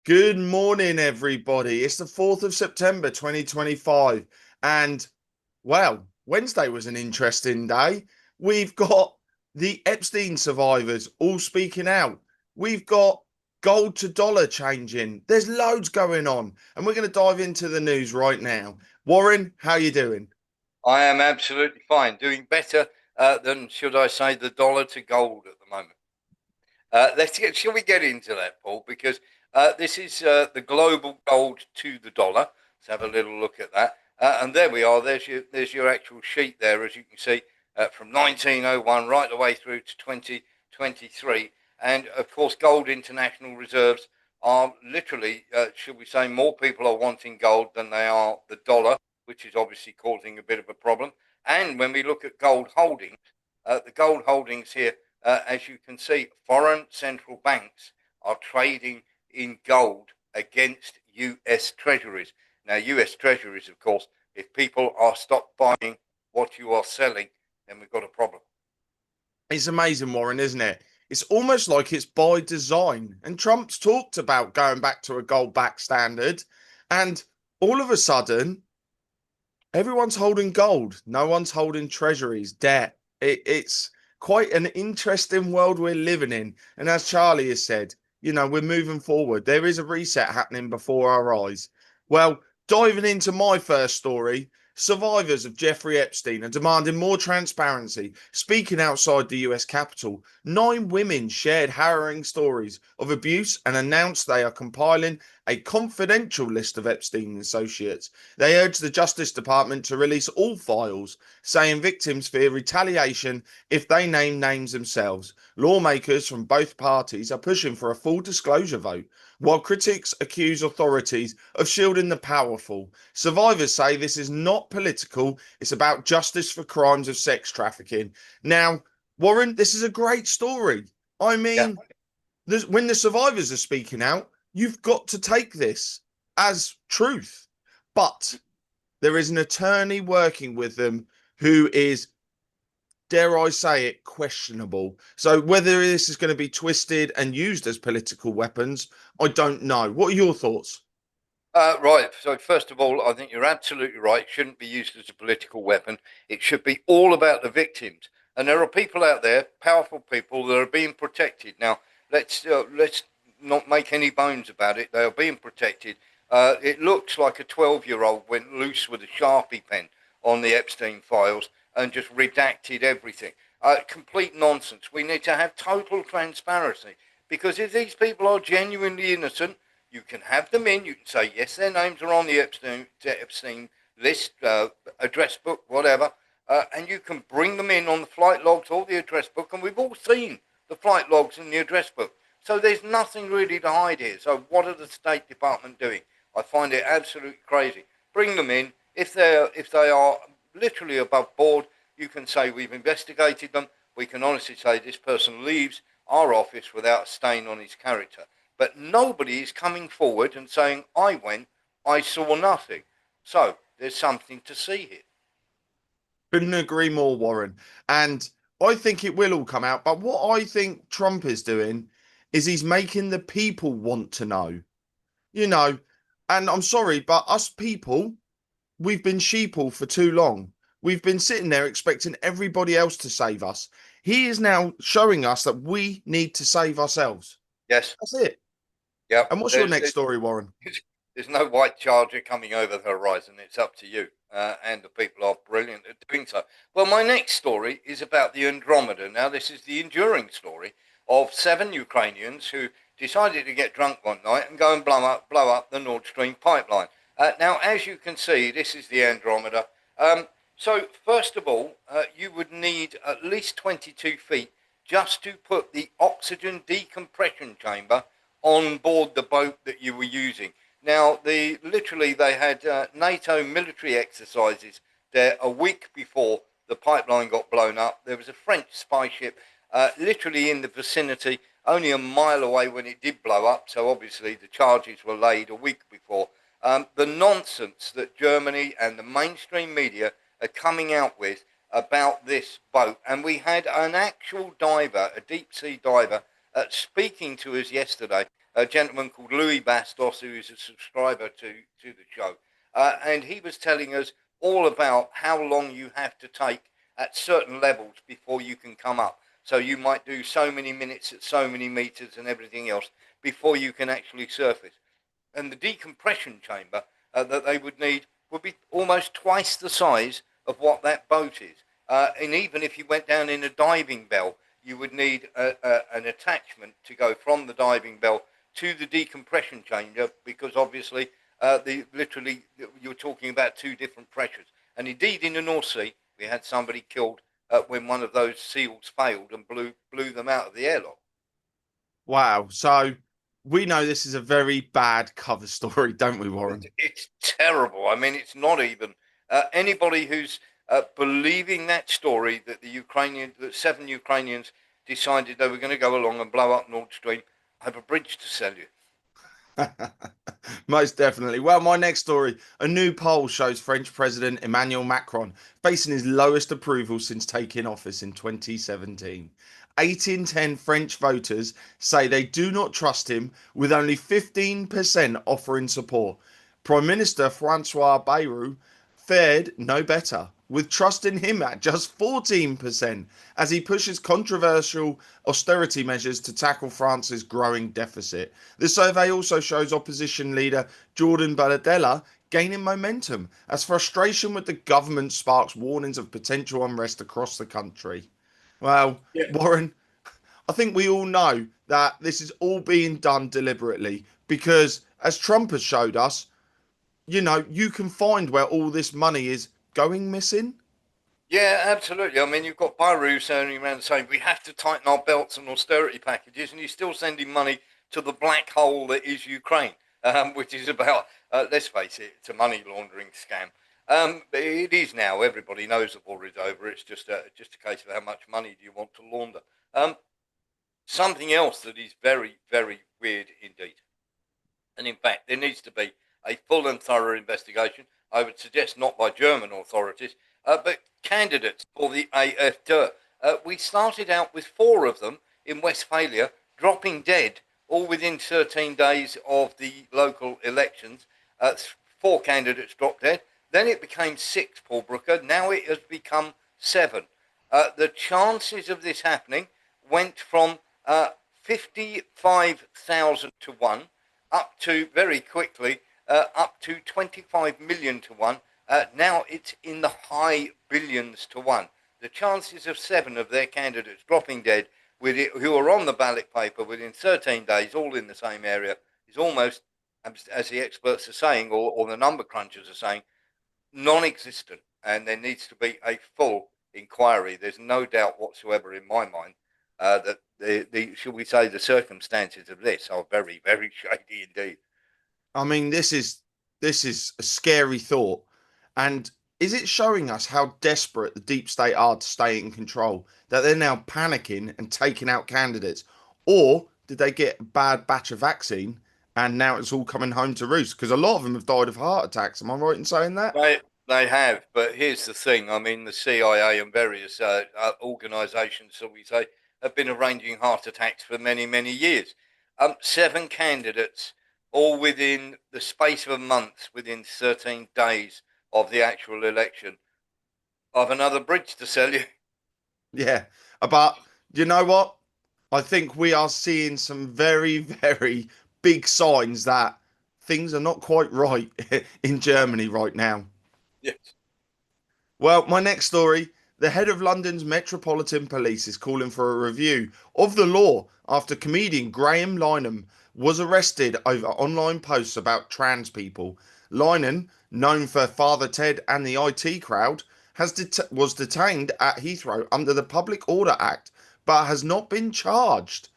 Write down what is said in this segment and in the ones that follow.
Good morning, everybody. It's the 4th of September 2025. And, well, Wednesday was an interesting day. We've got the Epstein survivors all speaking out. We've got gold to dollar changing. There's loads going on. And we're going to dive into the news right now. Warren, how you doing? I am absolutely fine, doing better than, should I say, the dollar to gold at the moment. Shall we get into that, Paul? Because this is the global gold to the dollar. Let's have a little look at that. And there we are. There's your actual sheet there, as you can see, from 1901 right the way through to 2023. And of course, gold international reserves are literally, should we say, more people are wanting gold than they are the dollar, which is obviously causing a bit of a problem. And when we look at gold holdings, the gold holdings here, as you can see, foreign central banks are trading in gold against US treasuries. Now, US treasuries, of course, if people are stopped buying what you are selling, then we've got a problem. It's amazing, Warren, isn't it? It's almost like it's by design. And Trump's talked about going back to a gold back standard. And all of a sudden, everyone's holding gold. No one's holding treasuries, debt. It's quite an interesting world we're living in. And as Charlie has said, we're moving forward. There is a reset happening before our eyes. Well, diving into my first story, survivors of Jeffrey Epstein are demanding more transparency. Speaking outside the US Capitol, 9 women shared harrowing stories of abuse and announced they are compiling a confidential list of Epstein associates. They urged the Justice Department to release all files, saying victims fear retaliation if they name names themselves. Lawmakers from both parties are pushing for a full disclosure vote, while critics accuse authorities of shielding the powerful. Survivors say this is not political, it's about justice for crimes of sex trafficking. Now, Warren, this is a great story. I Yeah. mean, when the survivors are speaking out, you've got to take this as truth. But there is an attorney working with them who is, dare I say it, questionable. So whether this is going to be twisted and used as political weapons, I don't know. What are your thoughts? Right. So, first of all, I think you're absolutely right. It shouldn't be used as a political weapon. It should be all about the victims. And there are people out there, powerful people, that are being protected. Now, let's not make any bones about it. They are being protected. It looks like a 12-year-old went loose with a Sharpie pen on the Epstein files and just redacted everything. Complete nonsense. We need to have total transparency because if these people are genuinely innocent, you can have them in. You can say, yes, their names are on the Epstein list, address book, whatever. And you can bring them in on the flight logs or the address book. And we've all seen the flight logs and the address book. So there's nothing really to hide here. So what are the State Department doing? I find it absolutely crazy. Bring them in. If they are literally above board, you can say we've investigated them. We can honestly say this person leaves our office without a stain on his character. But nobody is coming forward and saying, I went, I saw nothing. So there's something to see here. Couldn't agree more, Warren. And I think it will all come out. But what I think Trump is doing is he's making the people want to know. You know, and I'm sorry, but us people, we've been sheeple for too long. We've been sitting there expecting everybody else to save us. He is now showing us that we need to save ourselves. Yes, That's it. yep. And what's your There's, next there's story, Warren? there's no white charger coming over the horizon. It's up to you. And the people are brilliant at doing so. Well, my next story is about the Andromeda. Now, this is the enduring story of 7 Ukrainians who decided to get drunk one night and go and blow up the Nord Stream pipeline. Now, as you can see, this is the Andromeda. So, first of all, you would need at least 22 feet just to put the oxygen decompression chamber on board the boat that you were using. Now, they had NATO military exercises there a week before the pipeline got blown up. There was a French spy ship literally in the vicinity, only a mile away when it did blow up. So obviously the charges were laid a week before. The nonsense that Germany and the mainstream media are coming out with about this boat, and we had an actual diver, a deep sea diver, speaking to us yesterday a gentleman called Louis Bastos, who is a subscriber to the show, and he was telling us all about how long you have to take at certain levels before you can come up. So you might do so many minutes at so many meters and everything else before you can actually surface. And the decompression chamber that they would be almost twice the size of what that boat is. And even if you went down in a diving bell, you would need an attachment to go from the diving bell to the decompression chamber, because obviously literally you're talking about two different pressures. And indeed, in the North Sea, we had somebody killed when one of those seals failed and blew them out of the airlock. Wow. So we know this is a very bad cover story, don't we, Warren? It's terrible. I mean, it's not even anybody who's believing that story that that 7 Ukrainians decided they were going to go along and blow up Nord Stream. I have a bridge to sell you. Most definitely. Well, my next story, a new poll shows French President Emmanuel Macron facing his lowest approval since taking office in 2017. 8 in 10 French voters say they do not trust him, with only 15% offering support. Prime Minister Francois Bayrou fared no better, with trust in him at just 14%, as he pushes controversial austerity measures to tackle France's growing deficit. The survey also shows opposition leader Jordan Bardella gaining momentum, as frustration with the government sparks warnings of potential unrest across the country. Well, Yeah. Warren, I think we all know that this is all being done deliberately because, as Trump has showed us, you can find where all this money is going missing. Yeah, absolutely. I mean, you've got Bayrou sounding around saying we have to tighten our belts on austerity packages, and he's still sending money to the black hole that is Ukraine, which is about, let's face it, it's a money laundering scam. It is now. Everybody knows the war is over. It's just a case of how much money do you want to launder. Um, Something else that is very, very weird indeed. And in fact, there needs to be a full and thorough investigation. I would suggest not by German authorities, but candidates for the AfD. We started out with four of them in Westphalia dropping dead all within 13 days of the local elections. Four candidates dropped dead. Then it became six, Paul Brooker. Now it has become seven. The chances of this happening went from 55,000 to 1 up to very quickly up to 25 million to 1. Now it's in the high billions to 1. The chances of seven of their candidates dropping dead with it, who are on the ballot paper within 13 days, all in the same area, is almost, as the experts are saying, or the number crunchers are saying, non-existent. And there needs to be a full inquiry. There's no doubt whatsoever in my mind that the shall we say the circumstances of this are very, very shady indeed. I mean, this is a scary thought. And is it showing us how desperate the deep state are to stay in control, that they're now panicking and taking out candidates? Or did they get a bad batch of vaccine and now it's all coming home to roost? Because a lot of them have died of heart attacks. Am I right in saying that? They have, but here's the thing. I mean, the CIA and various organisations, shall we say, have been arranging heart attacks for many, many years. Seven candidates, all within the space of a month, within 13 days of the actual election. I've another bridge to sell you. Yeah. But you know what? I think we are seeing some very, very big signs that things are not quite right in Germany right now. Yes. Well, my next story, the head of London's Metropolitan Police is calling for a review of the law after comedian Graham Linehan was arrested over online posts about trans people. Linehan, known for Father Ted and the IT crowd, was detained at Heathrow under the Public Order Act, but has not been charged.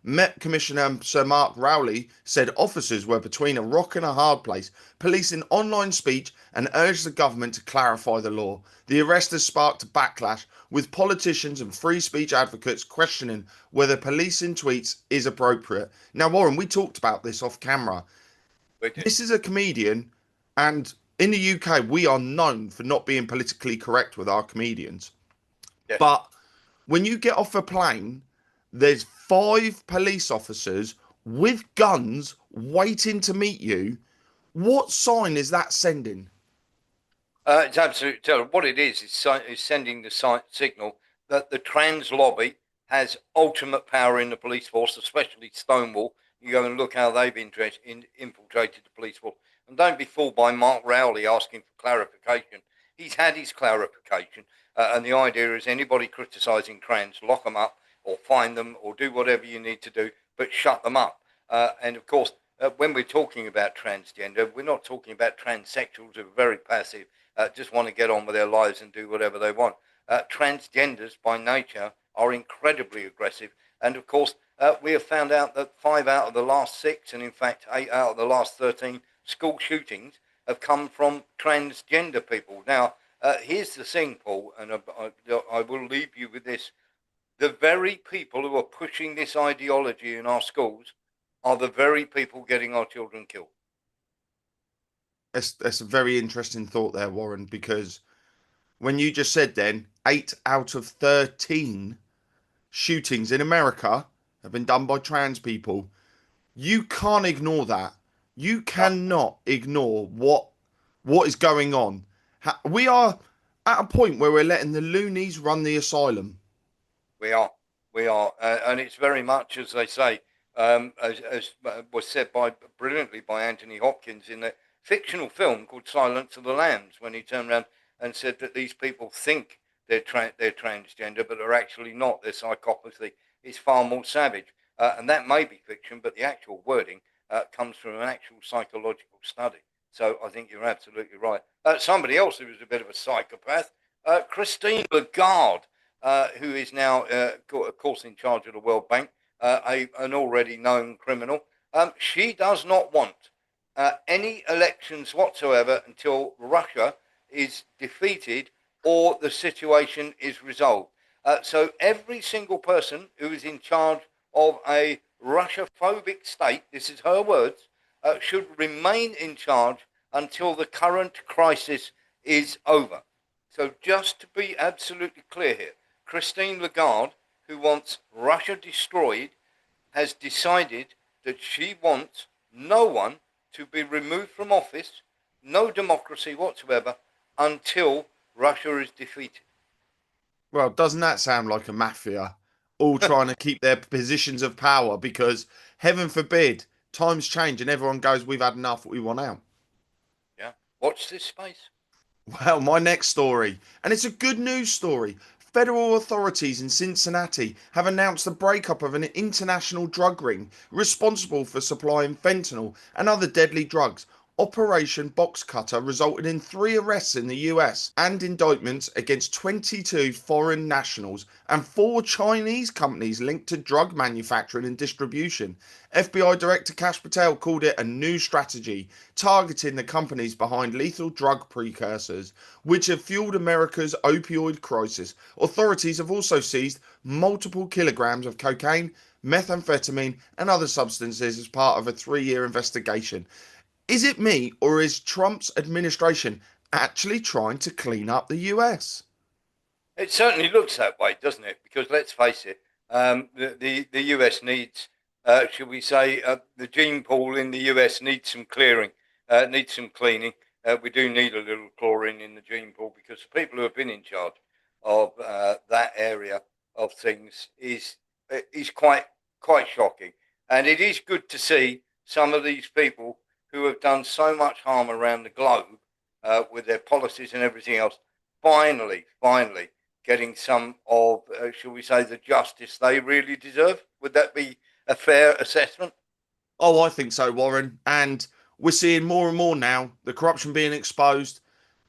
Met Commissioner Sir Mark Rowley said officers were between a rock and a hard place, policing online speech, and urged the government to clarify the law. The arrest has sparked a backlash, with politicians and free speech advocates questioning whether policing tweets is appropriate. Now, Warren, we talked about this off camera. We did. This is a comedian, and in the UK, we are known for not being politically correct with our comedians. Yes. But when you get off a plane, there's five police officers with guns waiting to meet you. What sign is that sending? It's absolutely terrible. What it is sending the signal that the trans lobby has ultimate power in the police force, especially Stonewall. You go and look how they've infiltrated the police force. And don't be fooled by Mark Rowley asking for clarification. He's had his clarification. And the idea is anybody criticising trans, lock them up or fine them or do whatever you need to do, but shut them up. And of course, when we're talking about transgender, we're not talking about transsexuals who are very passive, just want to get on with their lives and do whatever they want. Transgenders, by nature, are incredibly aggressive. And of course, we have found out that 5 out of the last 6, and in fact, 8 out of the last 13 school shootings have come from transgender people. Now, here's the thing, Paul, and I will leave you with this. The very people who are pushing this ideology in our schools are the very people getting our children killed. That's a very interesting thought there, Warren, because when you just said then 8 out of 13 shootings in America have been done by trans people, you can't ignore that. You Yeah, cannot ignore what is going on. We are at a point where we're letting the loonies run the asylum. we are, and it's very much as they say, as was said by brilliantly by Anthony Hopkins in a fictional film called Silence of the Lambs, when he turned around and said that these people think they're transgender, but they're actually not. Their psychopathy is far more savage, and that may be fiction, but the actual wording comes from an actual psychological study. So I think you're absolutely right. Somebody else who was a bit of a psychopath, Christine Lagarde, who is now, of course, in charge of the World Bank, an already known criminal. She does not want any elections whatsoever until Russia is defeated or the situation is resolved. So every single person who is in charge of a Russia-phobic state, this is her words, should remain in charge until the current crisis is over. So just to be absolutely clear here, Christine Lagarde, who wants Russia destroyed, has decided that she wants no one to be removed from office, no democracy whatsoever, until Russia is defeated. Well, doesn't that sound like a mafia? All trying to keep their positions of power because, heaven forbid, times change and everyone goes, we've had enough, we want out. Yeah. Watch this space. Well, my next story, and it's a good news story. Federal authorities in Cincinnati have announced the breakup of an international drug ring responsible for supplying fentanyl and other deadly drugs. Operation Box Cutter resulted in 3 arrests in the US and indictments against 22 foreign nationals and 4 Chinese companies linked to drug manufacturing and distribution. FBI Director Kash Patel called it a new strategy targeting the companies behind lethal drug precursors, which have fueled America's opioid crisis. Authorities have also seized multiple kilograms of cocaine, methamphetamine, and other substances as part of a 3 year investigation. Is it me, or is Trump's administration actually trying to clean up the US? It certainly looks that way, doesn't it? Because let's face it, the US needs, should we say, the gene pool in the US needs some clearing, needs some cleaning. We do need a little chlorine in the gene pool because the people who have been in charge of that area of things is quite shocking, and it is good to see some of these people who have done so much harm around the globe with their policies and everything else. Finally getting some of, shall we say, the justice they really deserve. Would that be a fair assessment? Oh, I think so, Warren. And we're seeing more and more now the corruption being exposed.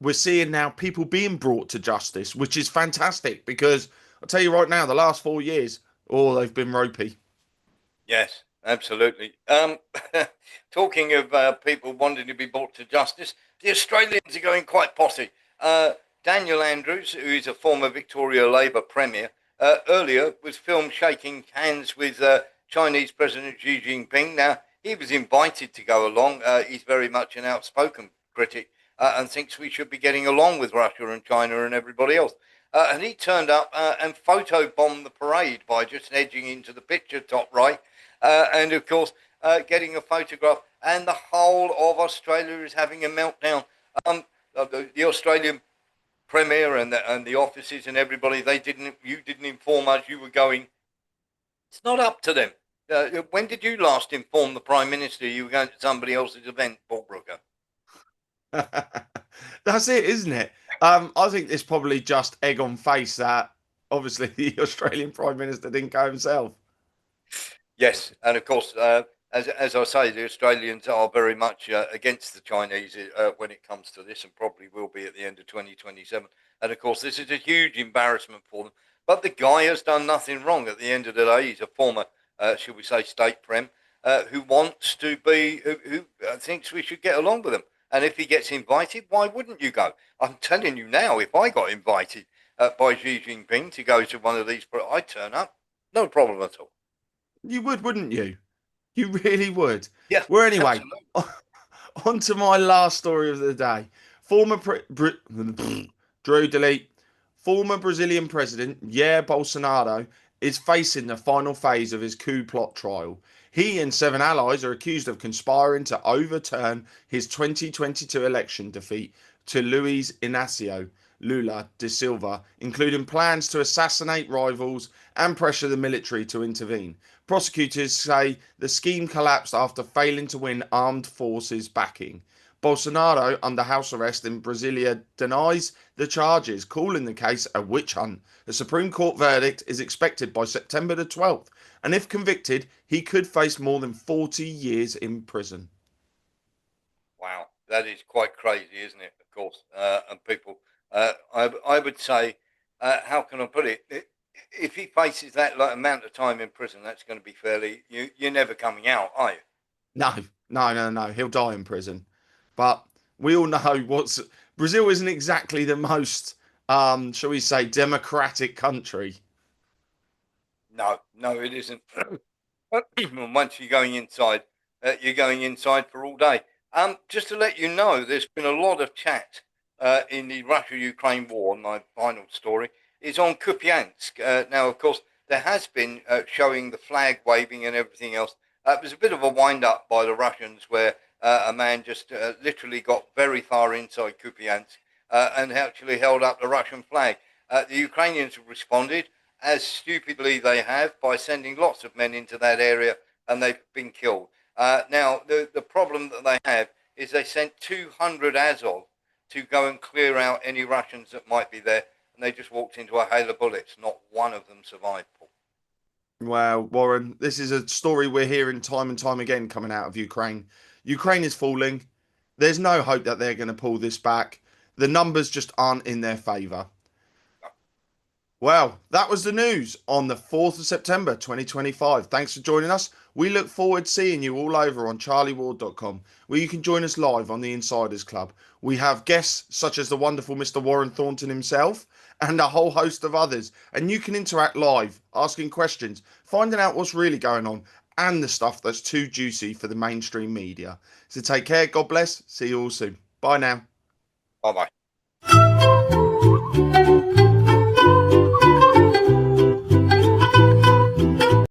We're seeing now people being brought to justice, which is fantastic because I'll tell you right now, the last 4 years, oh, they've been ropey. Yes, absolutely. Talking of people wanting to be brought to justice, the Australians are going quite potty. Daniel Andrews, who is a former Victoria Labor Premier, earlier was filmed shaking hands with Chinese President Xi Jinping. Now, he was invited to go along. He's very much an outspoken critic and thinks we should be getting along with Russia and China and everybody else. And he turned up and photo bombed the parade by just edging into the picture top right. and of course, getting a photograph, and the whole of Australia is having a meltdown. Um, the Australian Premier and the offices and everybody, you didn't inform us you were going. It's not up to them. When did you last inform the Prime Minister you were going to somebody else's event, Paul Brooker? That's it, isn't it? I think it's probably just egg on face that obviously the Australian Prime Minister didn't go himself. Yes, and of course, as I say, the Australians are very much against the Chinese when it comes to this, and probably will be at the end of 2027. And of course, this is a huge embarrassment for them. But the guy has done nothing wrong. At the end of the day, he's a former, shall we say, state prem who wants to be, who thinks we should get along with him. And if he gets invited, why wouldn't you go? I'm telling you now, if I got invited by Xi Jinping to go to one of these, I'd turn up, no problem at all. You would, wouldn't you? You really would. Yeah, Well, anyway, absolutely. on to my last story of the day. Former Drew delete. Former Brazilian president Jair Bolsonaro is facing the final phase of his coup plot trial. He and seven allies are accused of conspiring to overturn his 2022 election defeat to Luiz Inácio Lula da Silva, including plans to assassinate rivals and pressure the military to intervene. Prosecutors say the scheme collapsed after failing to win armed forces backing. Bolsonaro, under house arrest in Brasilia, denies the charges, calling the case a witch hunt. The Supreme Court verdict is expected by September the 12th, and if convicted, he could face more than 40 years in prison. Wow, that is quite crazy, isn't it? Of course, and people, I would say, how can I put it? If he faces that like amount of time in prison, that's going to be fairly. You're never coming out, are you? No, no. He'll die in prison. But we all know what's Brazil isn't exactly the most, shall we say, democratic country. No, no, it isn't. Once you're going inside for all day. Just to let you know, there's been a lot of chat in the Russia-Ukraine war. My final story is on Kupiansk. Now, of course, there has been showing the flag waving and everything else. It was a bit of a wind-up by the Russians, where a man just literally got very far inside Kupiansk and actually held up the Russian flag. The Ukrainians have responded as stupidly they have by sending lots of men into that area, and they've been killed. Now, the problem that they have is they sent 200 Azov to go and clear out any Russians that might be there, and they just walked into a hail of bullets. Not one of them survived, Paul. Well, Warren, this is a story we're hearing time and time again coming out of Ukraine. Ukraine is falling. There's no hope that they're going to pull this back. The numbers just aren't in their favour. Well, that was the news on the 4th of September 2025. Thanks for joining us. We look forward to seeing you all over on charlieward.com, where you can join us live on the Insiders Club. We have guests such as the wonderful Mr. Warren Thornton himself and a whole host of others. And you can interact live, asking questions, finding out what's really going on, and the stuff that's too juicy for the mainstream media. So take care, God bless, see you all soon. Bye now. Bye bye.